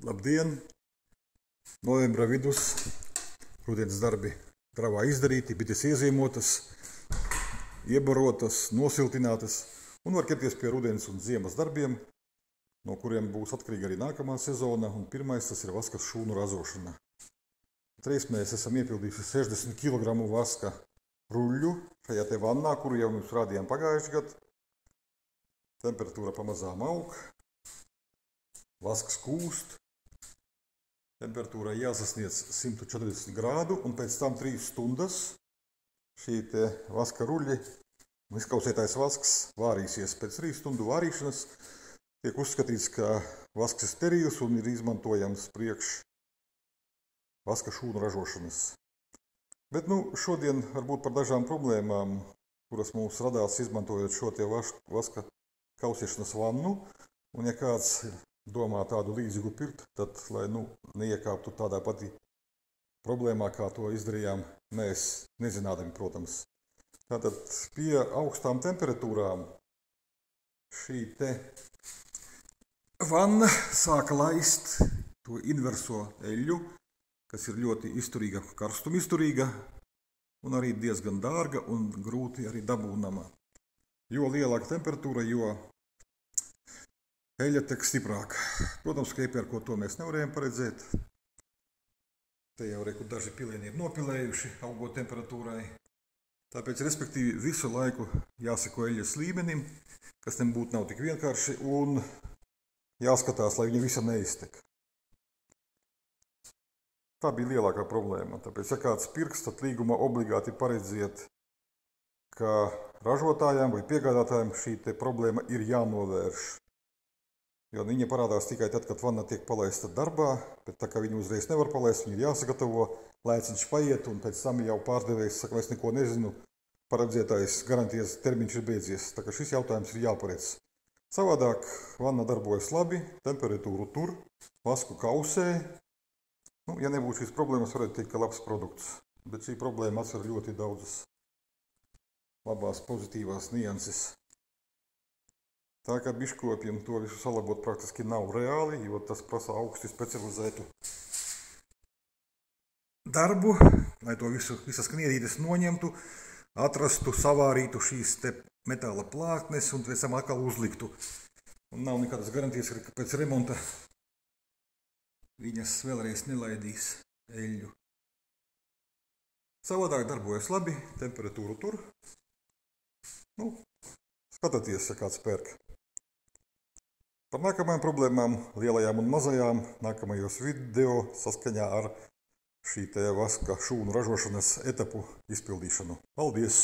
Labdien! Novembra vidus, rudens darbi Dravā izdarīti, bites iezīmotas, iebarotas, nosiltinātas un var ķerties pie rudens un ziemas darbiem, no kuriem būs atkarīga arī nākamā sezona, un pirmais tas ir vaska šūnu ražošana. Reiz mēs esam iepildījuši 60 kg vaska ruļļu šajā te vannā, kuru jau mums rādījām pagājuši gadu. Temperatūra pamazām aug, vasks kūst, temperatūra jāsasniedz 140 grādu, un pēc tam 3 stundas šī te vaska ruļļi, izkausētais vasks vārīsies. Pēc 3 stundu vārīšanas tiek uzskatīts, ka vasks ir sterils un ir izmantojams priekš vaska šūnu ražošanas. Bet šodien varbūt par dažām problēmām, kuras mums radās izmantojot šo te vaska kausēšanas vannu, un ja kāds domā tādu līdzīgu pirkt, tad, lai neiekāptu tādā pati problēmā, kā to izdarījām mēs, nezinādami, protams. Tātad pie augstām temperatūrām šī te vanna sāka laist to inverso eļļu, kas ir ļoti izturīga, karstumizturīga un arī diezgan dārga un grūti arī dabūnama. Jo lielāka temperatūra, jo eļļa tek stiprāk. Protams, ka iepērkot to mēs nevarējām paredzēt. Te jau reku daži pilieni ir nopilējuši augot temperatūrai. Tāpēc, respektīvi, visu laiku jāseko eļļas līmenim, kas nebūtu nav tik vienkārši, un jāskatās, lai viņa visa neiztek. Tā bija lielākā problēma. Tāpēc, ja kāds pirks, tad līgumā obligāti paredziet, ka ražotājiem vai piegādātājiem šī te problēma ir jānovērš. Jo viņa parādās tikai tad, kad vanna tiek palaista darbā, bet tā kā viņu uzreiz nevar palaist, viņu ir jāsagatavo, laiciņš paiet, un pēc tam jau pārdevējs saka, es neko nezinu, paredzētais garantijas termiņš ir beidzies. Tā kā šis jautājums ir jāparedz. Savādāk vanna darbojas labi, temperatūru tur, vasku kausē. Ja nebūtu šīs problēmas, varētu teikt, ka labs produkts. Bet šī problēma atsver ļoti daudzas labās, pozitīvās nianses. Tā kā biškopiem to visu salabot praktiski nav reāli, jo tas prasa augsti specializētu darbu, lai to visas kniedītes noņemtu, atrastu, savārītu šīs te metāla plātnes un pēc tam atkal uzliktu. Un nav nekādas garantijas, ka pēc remonta viņas vēlreiz nelaidīs eļļu. Savādāk darbojas labi, temperatūru tur. Skatieties, ja kāds pērk. Par nākamajām problēmām, lielajām un mazajām, nākamajos video saskaņā ar šī te vaska šūnu ražošanas etapu izpildīšanu. Paldies!